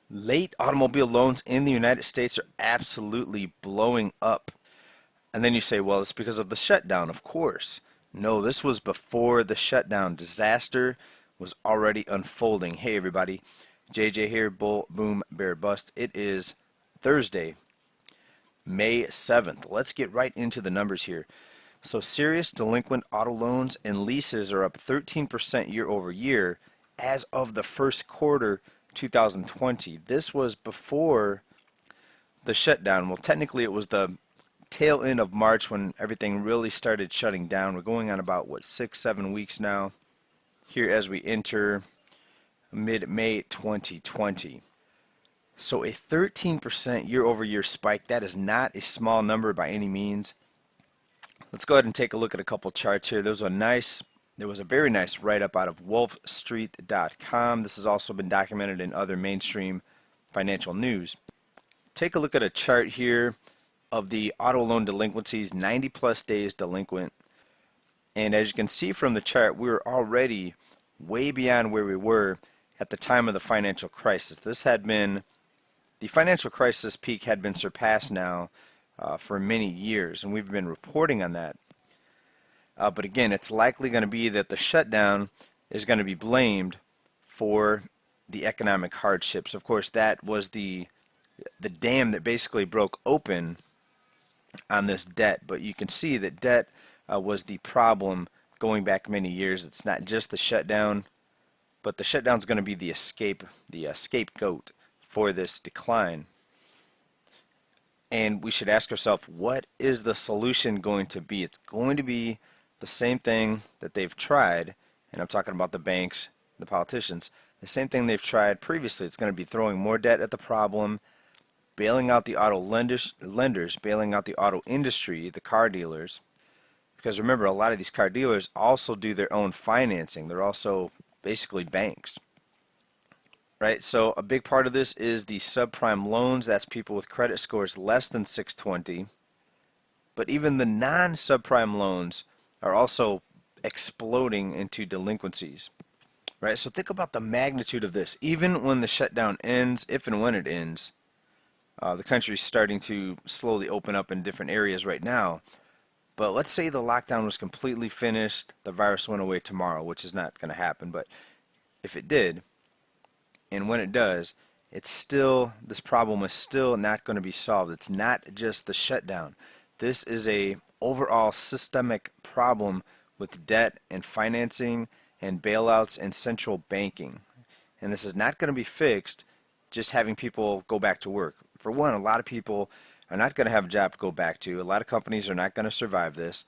Late automobile loans in the United States are absolutely blowing up. And then you say, well, it's because of the shutdown, of course. No, this was before the shutdown. Disaster was already unfolding. Hey, everybody. JJ here, Bull, Boom, Bear, Bust. It is Thursday, May 7th. Let's get right into the numbers here. So, serious delinquent auto loans and leases are up 13% year over year as of the first quarter 2020. This was before the shutdown. Well, technically, it was the tail end of March when everything really started shutting down. We're going on about, what, 6, 7 weeks now here as we enter mid-May 2020. So a 13% year-over-year spike, that is not a small number by any means. Let's go ahead and take a look at a couple charts here. There was a very nice write-up out of wolfstreet.com. This has also been documented in other mainstream financial news. Take a look at a chart here of the auto loan delinquencies, 90 plus days delinquent. And as you can see from the chart, we're already way beyond where we were at the time of the financial crisis. The financial crisis peak had been surpassed now for many years, and we've been reporting on that. But again, it's likely going to be that the shutdown is going to be blamed for the economic hardships. Of course, that was the dam that basically broke open on this debt. But you can see that debt was the problem going back many years. It's not just the shutdown, but the shutdown is going to be the scapegoat for this decline. And we should ask ourselves, what is the solution going to be? It's going to be the same thing that they've tried, and I'm talking about the banks, the politicians, the same thing they've tried previously. It's going to be throwing more debt at the problem, bailing out the auto lenders, bailing out the auto industry, the car dealers. Because remember, a lot of these car dealers also do their own financing. They're also basically banks. Right? So a big part of this is the subprime loans. That's people with credit scores less than 620. But even the non-subprime loans are also exploding into delinquencies. Right? So think about the magnitude of this. Even when the shutdown ends, if and when it ends, the country's starting to slowly open up in different areas right now. But let's say the lockdown was completely finished, the virus went away tomorrow, which is not going to happen. But if it did, and when it does, this problem is still not going to be solved. It's not just the shutdown. This is a overall systemic problem with debt and financing and bailouts and central banking. And this is not going to be fixed just having people go back to work. For one, a lot of people are not going to have a job to go back to. A lot of companies are not going to survive this.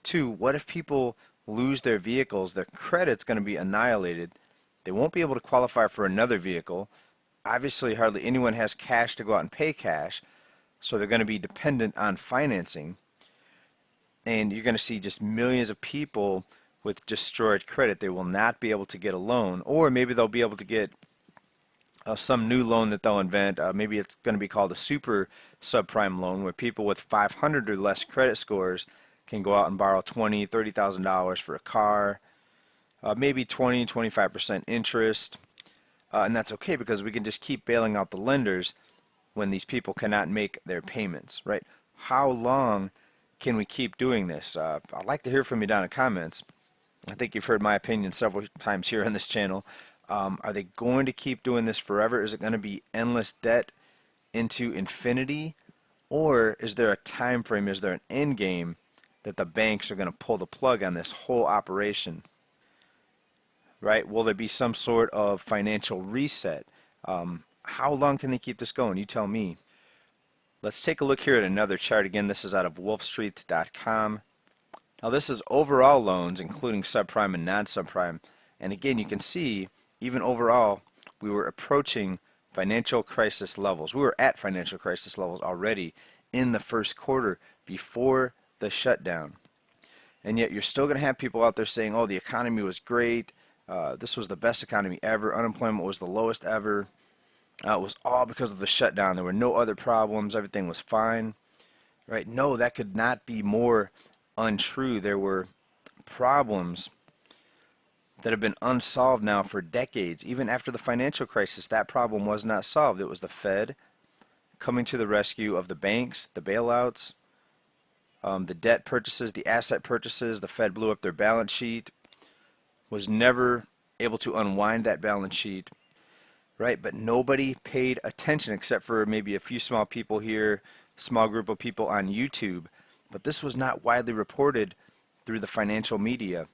Two, what if people lose their vehicles? Their credit's going to be annihilated. They won't be able to qualify for another vehicle. Obviously, hardly anyone has cash to go out and pay cash, so they're going to be dependent on financing. And you're going to see just millions of people with destroyed credit. They will not be able to get a loan, or maybe they'll be able to get some new loan that they'll invent. Maybe it's going to be called a super subprime loan, where people with 500 or less credit scores can go out and borrow $20,000, $30,000 for a car, maybe 20-25% interest, and that's okay because we can just keep bailing out the lenders when these people cannot make their payments, right? How long can we keep doing this? I'd like to hear from you down in the comments. I think you've heard my opinion several times here on this channel. Are they going to keep doing this forever? Is it going to be endless debt into infinity? Or is there a time frame, is there an end game that the banks are going to pull the plug on this whole operation? Right? Will there be some sort of financial reset? How long can they keep this going? You tell me. Let's take a look here at another chart. Again, this is out of wolfstreet.com. Now this is overall loans, including subprime and non-subprime. And again, you can see, even overall, we were approaching financial crisis levels. We were at financial crisis levels already in the first quarter before the shutdown. And yet you're still going to have people out there saying, oh, the economy was great. This was the best economy ever. Unemployment was the lowest ever. It was all because of the shutdown. There were no other problems. Everything was fine. Right? No, that could not be more untrue. There were problems that have been unsolved now for decades. Even after the financial crisis, that problem was not solved. It was the Fed coming to the rescue of the banks, the bailouts, the debt purchases, the asset purchases. The Fed blew up their balance sheet, was never able to unwind that balance sheet, right? But nobody paid attention except for maybe a few small people here, small group of people on YouTube. But this was not widely reported through the financial media.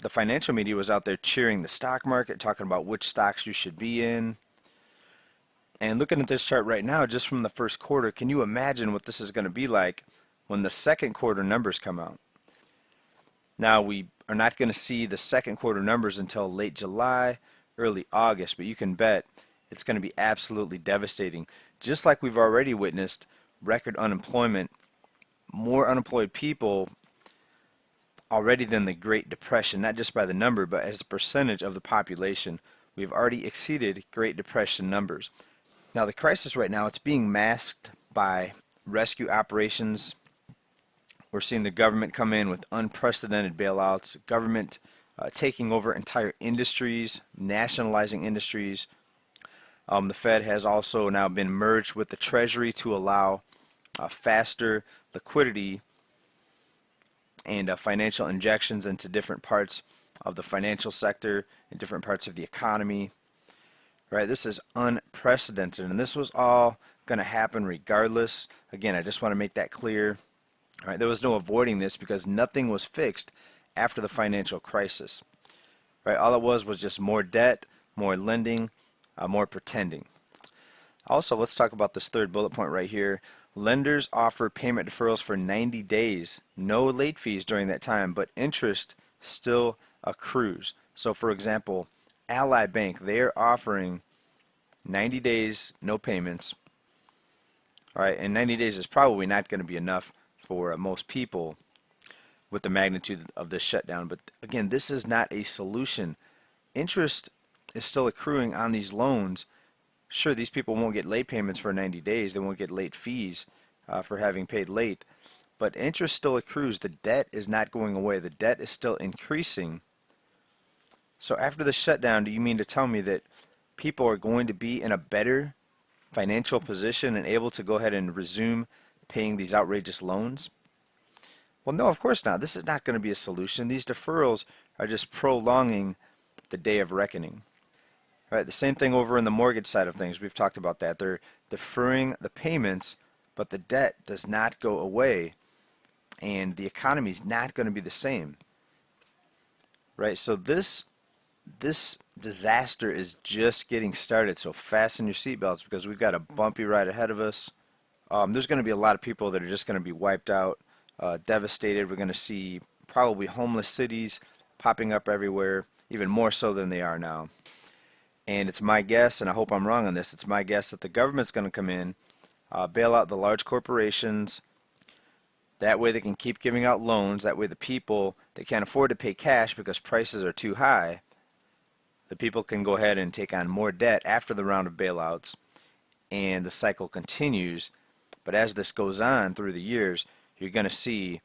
The financial media was out there cheering the stock market, talking about which stocks you should be in. And looking at this chart right now, just from the first quarter, can you imagine what this is going to be like when the second quarter numbers come out? Now, we are not going to see the second quarter numbers until late July, early August, but you can bet it's going to be absolutely devastating. Just like we've already witnessed record unemployment, more unemployed people already than the Great Depression, not just by the number, but as a percentage of the population. We've already exceeded Great Depression numbers. Now, the crisis right now, it's being masked by rescue operations. We're seeing the government come in with unprecedented bailouts, government taking over entire industries, nationalizing industries. The Fed has also now been merged with the Treasury to allow faster liquidity and financial injections into different parts of the financial sector and different parts of the economy. Right, this is unprecedented, and this was all going to happen regardless. Again, I just want to make that clear. All right, there was no avoiding this because nothing was fixed after the financial crisis. Right, all it was just more debt, more lending, more pretending. Also, let's talk about this third bullet point right here. Lenders offer payment deferrals for 90 days, no late fees during that time, but interest still accrues. So, for example, Ally Bank, they are offering 90 days, no payments. All right, and 90 days is probably not going to be enough for most people with the magnitude of this shutdown. But again, this is not a solution. Interest is still accruing on these loans. Sure, these people won't get late payments for 90 days. They won't get late fees for having paid late. But interest still accrues. The debt is not going away. The debt is still increasing. So after the shutdown, do you mean to tell me that people are going to be in a better financial position and able to go ahead and resume paying these outrageous loans? Well, no, of course not. This is not going to be a solution. These deferrals are just prolonging the day of reckoning. All right, the same thing over in the mortgage side of things. We've talked about that. They're deferring the payments, but the debt does not go away, and the economy is not going to be the same. Right, so this disaster is just getting started, so fasten your seatbelts because we've got a bumpy ride ahead of us. There's going to be a lot of people that are just going to be wiped out, devastated. We're going to see probably homeless cities popping up everywhere, even more so than they are now. And it's my guess, and I hope I'm wrong on this, it's my guess that the government's going to come in, bail out the large corporations. That way they can keep giving out loans. That way the people that can't afford to pay cash because prices are too high, the people can go ahead and take on more debt after the round of bailouts, and the cycle continues. But as this goes on through the years, you're going to see,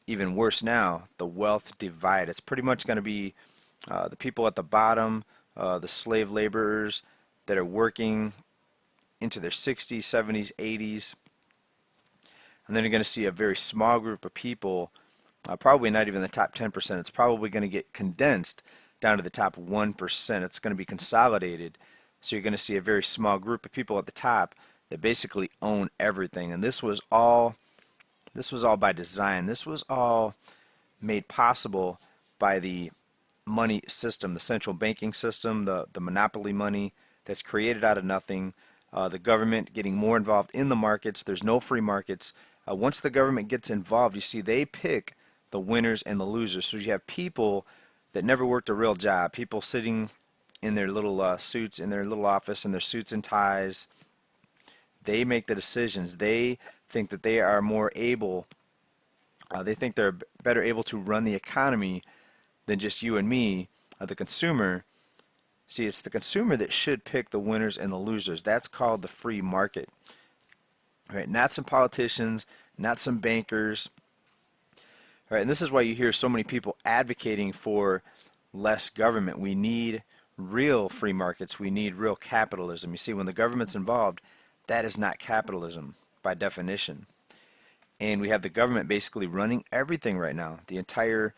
even worse now, the wealth divide. It's pretty much going to be the people at the bottom, the slave laborers that are working into their 60s, 70s, 80s. And then you're going to see a very small group of people, probably not even the top 10%. It's probably going to get condensed down to the top 1%. It's going to be consolidated. So you're going to see a very small group of people at the top that basically own everything. And this was all by design. This was all made possible by the money system, the central banking system, the monopoly money that's created out of nothing, the government getting more involved in the markets. There's no free markets. Once the government gets involved, you see they pick the winners and the losers. So you have people that never worked a real job, people sitting in their little suits, in their little office, in their suits and ties. They make the decisions. They think that they are more able, they think they're better able to run the economy than just you and me, the consumer. See, it's the consumer that should pick the winners and the losers. That's called the free market. Right? Not some politicians, not some bankers. Right? And this is why you hear so many people advocating for less government. We need real free markets. We need real capitalism. You see, when the government's involved, that is not capitalism by definition. And we have the government basically running everything right now. The entire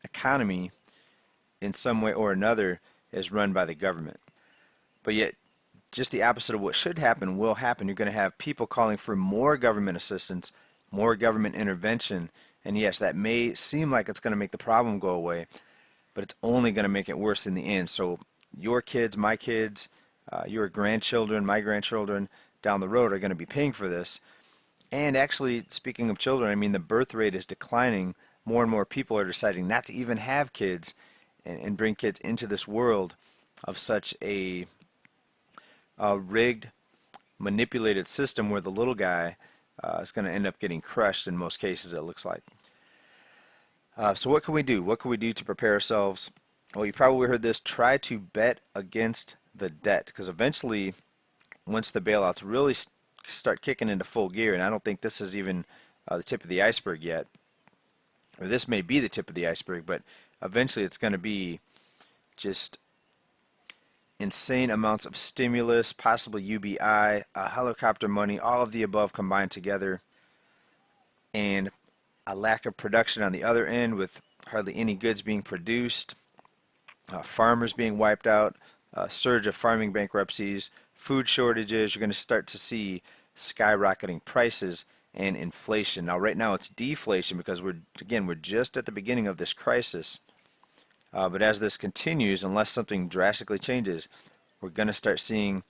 economy, in some way or another, is run by the government. But yet, just the opposite of what should happen will happen. You're going to have people calling for more government assistance, more government intervention. And yes, that may seem like it's going to make the problem go away, but it's only going to make it worse in the end. So your kids, my kids, your grandchildren, my grandchildren down the road are going to be paying for this. And actually, speaking of children, I mean, the birth rate is declining. More and more people are deciding not to even have kids and bring kids into this world of such a rigged, manipulated system where the little guy is going to end up getting crushed in most cases, it looks like. So what can we do? What can we do to prepare ourselves? Well, you probably heard this. Try to bet against the debt, because eventually, once the bailouts really start kicking into full gear, and I don't think this is even the tip of the iceberg yet, or this may be the tip of the iceberg, but eventually it's going to be just insane amounts of stimulus, possibly UBI, helicopter money, all of the above combined together, and a lack of production on the other end with hardly any goods being produced, farmers being wiped out, a surge of farming bankruptcies, food shortages. You're going to start to see skyrocketing prices and inflation. Now right now it's deflation because we're just at the beginning of this crisis. But as this continues, unless something drastically changes, we're going to start seeing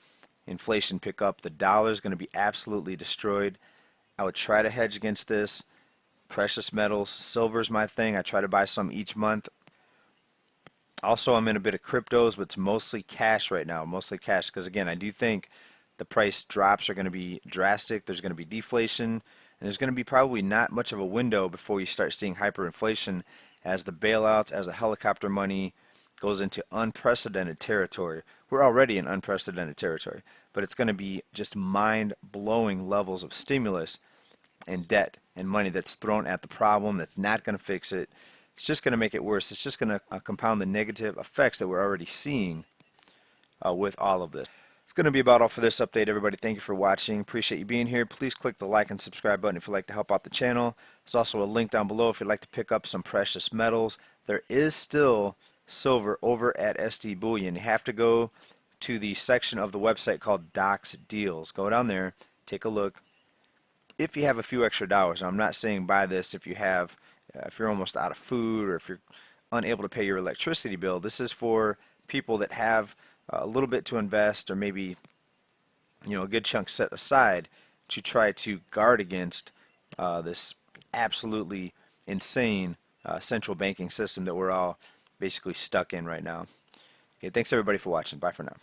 inflation pick up. The dollar is going to be absolutely destroyed. I would try to hedge against this. Precious metals, silver is my thing. I try to buy some each month. Also, I'm in a bit of cryptos, but it's mostly cash right now, mostly cash, because again, I do think the price drops are going to be drastic. There's going to be deflation, and there's going to be probably not much of a window before you start seeing hyperinflation as the bailouts, as the helicopter money goes into unprecedented territory. We're already in unprecedented territory, but it's going to be just mind-blowing levels of stimulus and debt and money that's thrown at the problem that's not going to fix it. It's just going to make it worse. It's just going to compound the negative effects that we're already seeing with all of this. It's going to be about all for this update, everybody. Thank you for watching. Appreciate you being here. Please click the like and subscribe button if you'd like to help out the channel. There's also a link down below if you'd like to pick up some precious metals. There is still silver over at SD Bullion. You have to go to the section of the website called Docs Deals. Go down there, take a look. If you have a few extra dollars, I'm not saying buy this if you're almost out of food or if you're unable to pay your electricity bill. This is for people that have a little bit to invest, or maybe a good chunk set aside to try to guard against this absolutely insane central banking system that we're all basically stuck in right now. Okay, thanks everybody for watching. Bye for now.